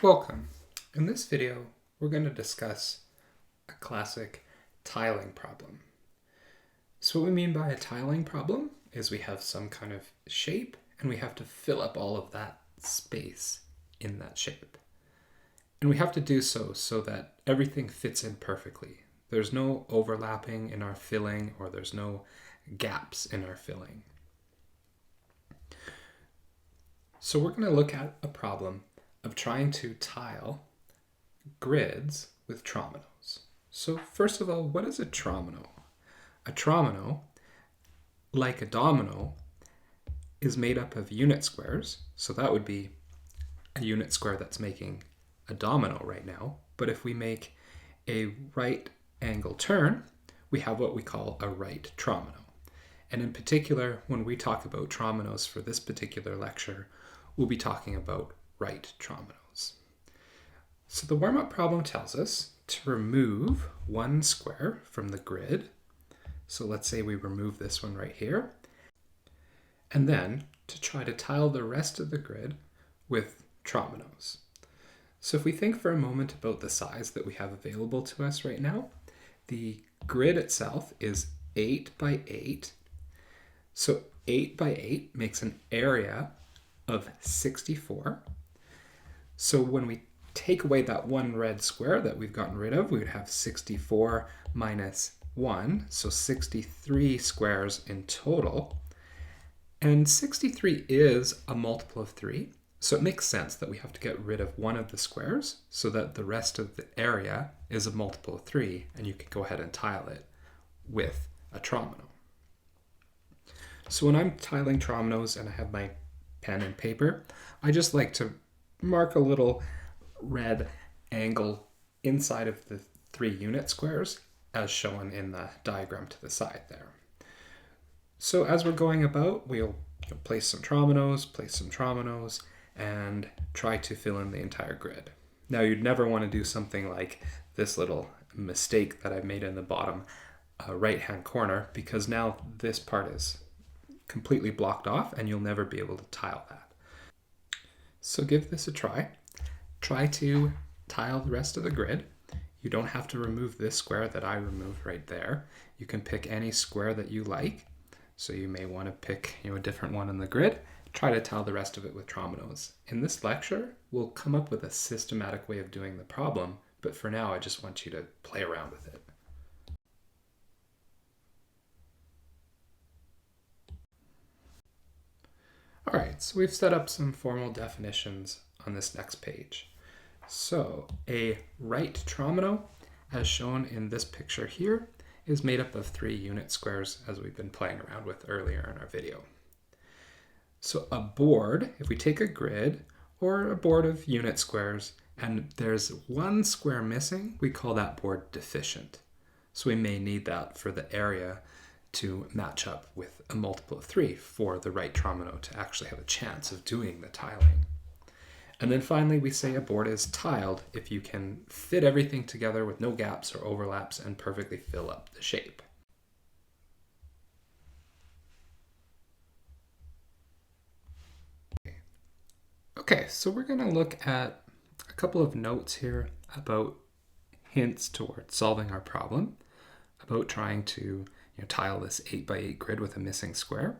Welcome. In this video, we're going to discuss a classic tiling problem. So what we mean by a tiling problem is we have some kind of shape and we have to fill up all of that space in that shape. And we have to do so that everything fits in perfectly. There's no overlapping in our filling or there's no gaps in our filling. So we're going to look at a problem of trying to tile grids with trominoes. So first of all, what is a tromino? A tromino, like a domino, is made up of unit squares. So that would be a unit square that's making a domino right now. But if we make a right angle turn, we have what we call a right tromino. And in particular, when we talk about trominoes for this particular lecture, we'll be talking about right trominoes. So the warm-up problem tells us to remove one square from the grid. So let's say we remove this one right here. And then to try to tile the rest of the grid with trominoes. So if we think for a moment about the size that we have available to us right now, the grid itself is 8 by 8. So 8 by 8 makes an area of 64. So when we take away that one red square that we've gotten rid of, we would have 64 minus 1, so 63 squares in total. And 63 is a multiple of 3, so it makes sense that we have to get rid of one of the squares so that the rest of the area is a multiple of 3, and you can go ahead and tile it with a tromino. So when I'm tiling trominoes and I have my pen and paper, I just like to mark a little red angle inside of the 3 unit squares as shown in the diagram to the side there. So as we're going about, we'll place some trominoes, and try to fill in the entire grid. Now you'd never want to do something like this little mistake that I've made in the bottom right-hand corner, because now this part is completely blocked off and you'll never be able to tile that. So give this a try. Try to tile the rest of the grid. You don't have to remove this square that I removed right there. You can pick any square that you like. So you may want to pick a different one in the grid. Try to tile the rest of it with trominoes. In this lecture, we'll come up with a systematic way of doing the problem, but for now I just want you to play around with it. All right, so we've set up some formal definitions on this next page. So a right tromino, as shown in this picture here, is made up of 3 unit squares, as we've been playing around with earlier in our video. So a board, if we take a grid or a board of unit squares and there's one square missing, we call that board deficient. So we may need that for the area to match up with a multiple of 3 for the right tromino to actually have a chance of doing the tiling. And then finally, we say a board is tiled if you can fit everything together with no gaps or overlaps and perfectly fill up the shape. Okay, so we're going to look at a couple of notes here about hints towards solving our problem, about trying to tile this 8 by 8 grid with a missing square.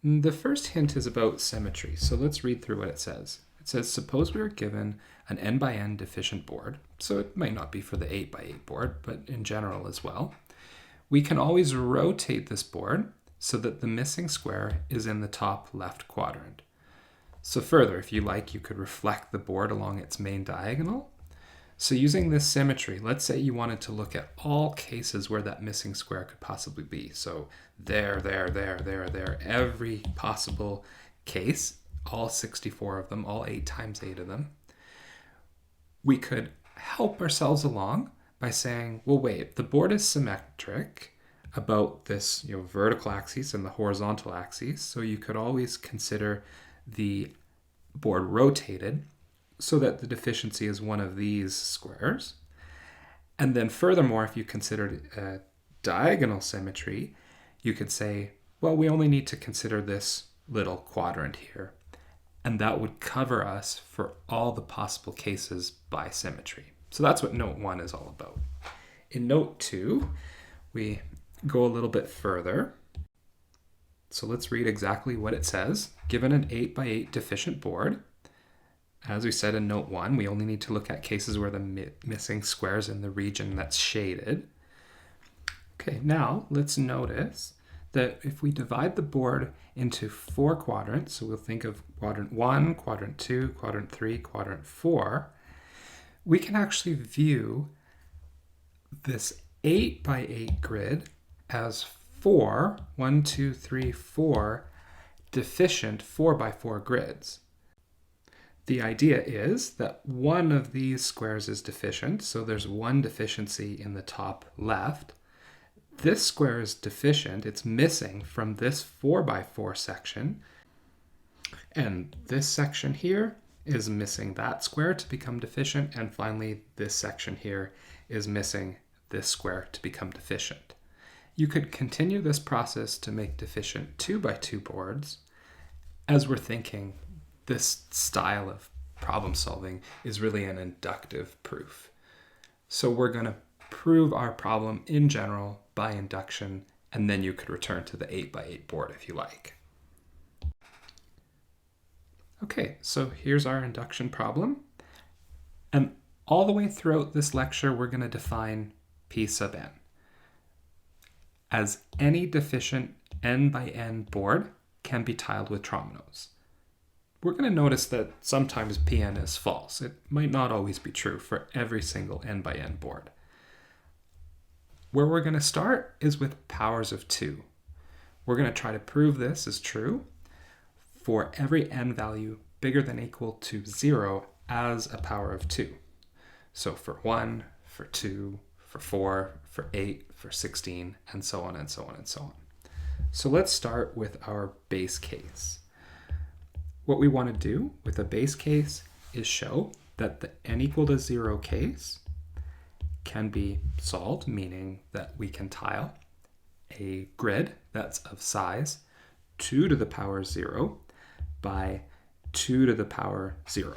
The first hint is about symmetry, so let's read through what it says. It says, suppose we are given an n by n deficient board, so it might not be for the 8 by 8 board, but in general as well. We can always rotate this board so that the missing square is in the top left quadrant. So further, if you like, you could reflect the board along its main diagonal. So using this symmetry, let's say you wanted to look at all cases where that missing square could possibly be. So there, every possible case, all 64 of them, all 8 times 8 of them. We could help ourselves along by saying, well, wait, the board is symmetric about this vertical axis and the horizontal axis. So you could always consider the board rotated so that the deficiency is one of these squares. And then furthermore, if you considered a diagonal symmetry, you could say, well, we only need to consider this little quadrant here. and that would cover us for all the possible cases by symmetry. So that's what note 1 is all about. In note 2, we go a little bit further. So let's read exactly what it says. Given an 8x8 deficient board, as we said in note 1, we only need to look at cases where the missing square is in the region that's shaded. Okay, now let's notice that if we divide the board into 4 quadrants, so we'll think of quadrant 1, quadrant 2, quadrant 3, quadrant 4, we can actually view this 8x8 grid as 4, 1, 2, 3, 4 deficient 4x4 grids. The idea is that one of these squares is deficient, so there's one deficiency in the top left. This square is deficient, it's missing from this 4x4 section, and this section here is missing that square to become deficient, and finally this section here is missing this square to become deficient. You could continue this process to make deficient 2x2 boards. As we're thinking, this style of problem solving is really an inductive proof. So we're going to prove our problem in general by induction, and then you could return to the 8x8 board if you like. Okay, so here's our induction problem. And all the way throughout this lecture, we're going to define P sub n as any deficient n by n board can be tiled with Trominoes. We're going to notice that sometimes Pn is false. It might not always be true for every single n by n board. Where we're going to start is with powers of 2. We're going to try to prove this is true for every n value bigger than or equal to 0 as a power of 2. So for 1, for 2, for 4, for 8, for 16, and so on and so on and so on. So let's start with our base case. What we want to do with a base case is show that the n equal to 0 case can be solved, meaning that we can tile a grid that's of size 2 to the power 0 by 2 to the power 0.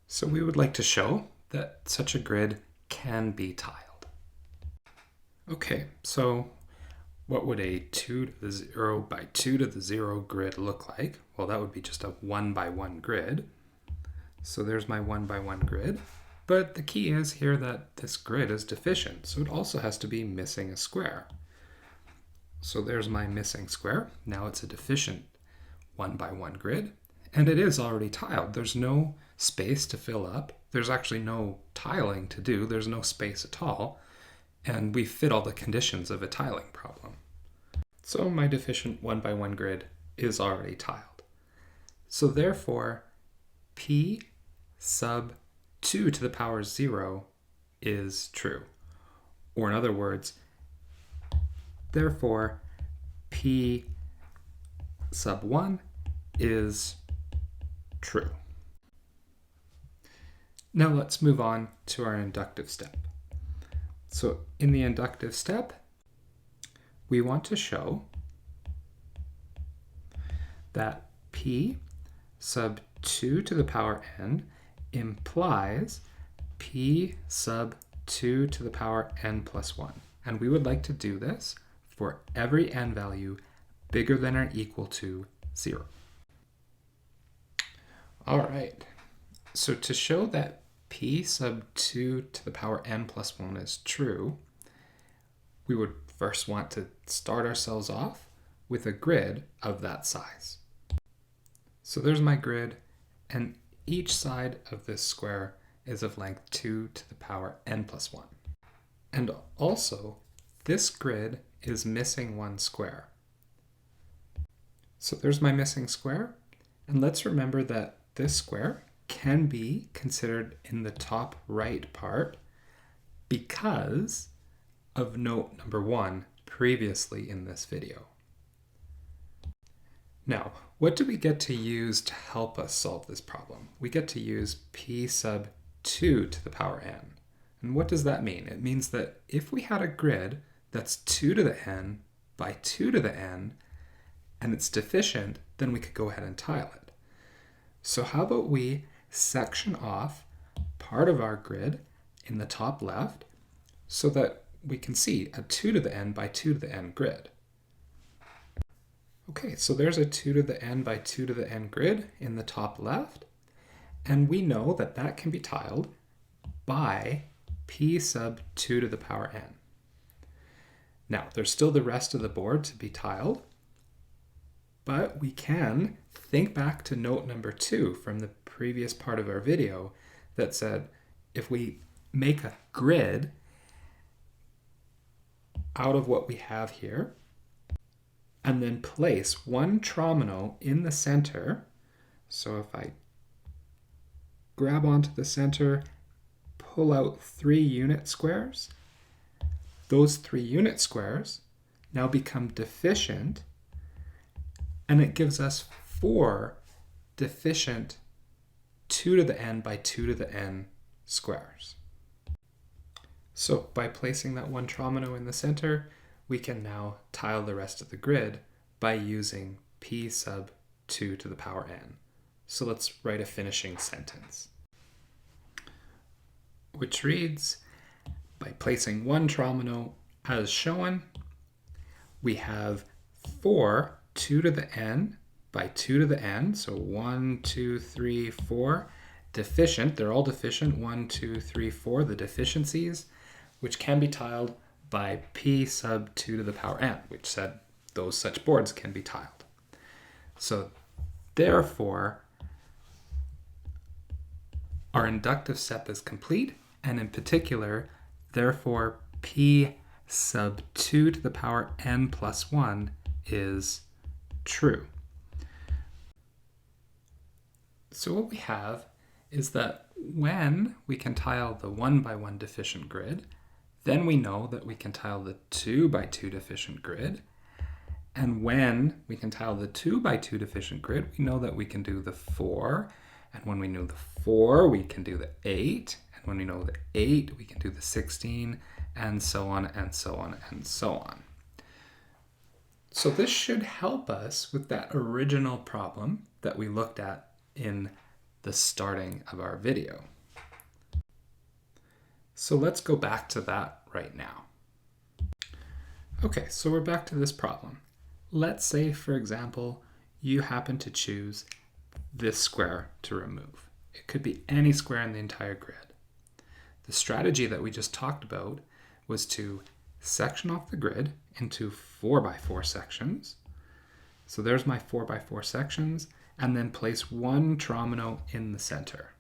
So we would like to show that such a grid can be tiled. Okay, so what would a 2 to the 0 by 2 to the 0 grid look like? Well, that would be just a 1 by 1 grid. So there's my 1 by 1 grid. But the key is here that this grid is deficient, so it also has to be missing a square. So there's my missing square. Now it's a deficient 1 by 1 grid, and it is already tiled. There's no space to fill up. There's actually no tiling to do. There's no space at all, and we fit all the conditions of a tiling problem. So my deficient 1 by 1 grid is already tiled. So therefore, P sub 2 to the power 0 is true. Or in other words, therefore, P sub 1 is true. Now let's move on to our inductive step. So in the inductive step, we want to show that P sub 2 to the power n implies P sub 2 to the power n plus 1. And we would like to do this for every n value bigger than or equal to 0. All right, so to show that P sub 2 to the power n plus 1 is true, we would first want to start ourselves off with a grid of that size. So there's my grid, and each side of this square is of length 2 to the power n plus 1. And also, this grid is missing one square. So there's my missing square, and let's remember that this square can be considered in the top right part because of note number 1 previously in this video. Now, what do we get to use to help us solve this problem? We get to use P sub 2 to the power n. And what does that mean? It means that if we had a grid that's 2 to the n by 2 to the n, and it's deficient, then we could go ahead and tile it. So how about we section off part of our grid in the top left so that we can see a 2 to the n by 2 to the n grid. Okay, so there's a 2 to the n by 2 to the n grid in the top left, and we know that that can be tiled by p sub 2 to the power n. Now, there's still the rest of the board to be tiled, but we can think back to note number 2 from the previous part of our video that said if we make a grid out of what we have here and then place one tromino in the center, so if I grab onto the center, pull out 3 unit squares, those 3 unit squares now become deficient, and it gives us 4 deficient 2 to the n by 2 to the n squares. So by placing that one tromino in the center, we can now tile the rest of the grid by using p sub 2 to the power n. So let's write a finishing sentence, which reads, by placing one tromino as shown, we have 4 2 to the n by 2 to the n, so 1, 2, 3, 4, deficient, they're all deficient, 1, 2, 3, 4, the deficiencies, which can be tiled by p sub 2 to the power n, which said those such boards can be tiled. So therefore, our inductive step is complete, and in particular, therefore, p sub 2 to the power n plus 1 is true. So what we have is that when we can tile the 1 by 1 deficient grid, then we know that we can tile the 2 by 2 deficient grid. And when we can tile the 2 by 2 deficient grid, we know that we can do the 4. And when we know the 4, we can do the 8. And when we know the 8, we can do the 16, and so on, and so on, and so on. So this should help us with that original problem that we looked at in the starting of our video. So let's go back to that right now. Okay, so we're back to this problem. Let's say, for example, you happen to choose this square to remove. It could be any square in the entire grid. The strategy that we just talked about was to section off the grid into 4 by 4 sections. So there's my 4 by 4 sections, and then place one tromino in the center.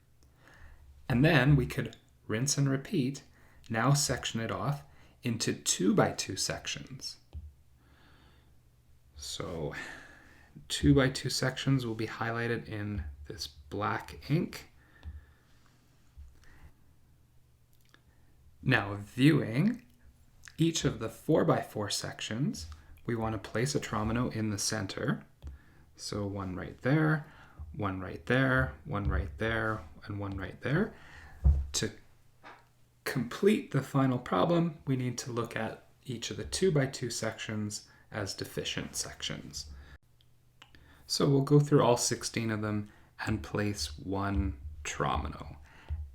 And then we could rinse and repeat, now section it off into 2 by 2 sections. So 2 by 2 sections will be highlighted in this black ink. Now viewing each of the 4 by 4 sections, we want to place a tromino in the center. So one right there, one right there, one right there, and one right there. To complete the final problem, we need to look at each of the 2 by 2 sections as deficient sections. So we'll go through all 16 of them and place one tromino.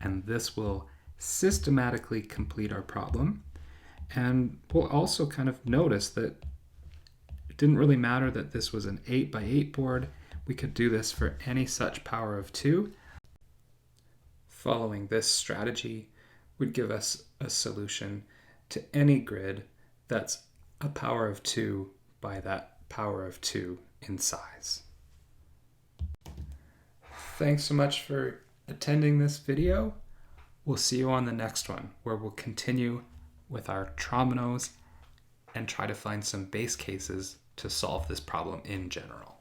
And this will systematically complete our problem. And we'll also kind of notice that it didn't really matter that this was an 8 by 8 board. We could do this for any such power of 2. Following this strategy would give us a solution to any grid that's a power of 2 by that power of 2 in size. Thanks so much for attending this video. We'll see you on the next one, where we'll continue with our Trominoes and try to find some base cases to solve this problem in general.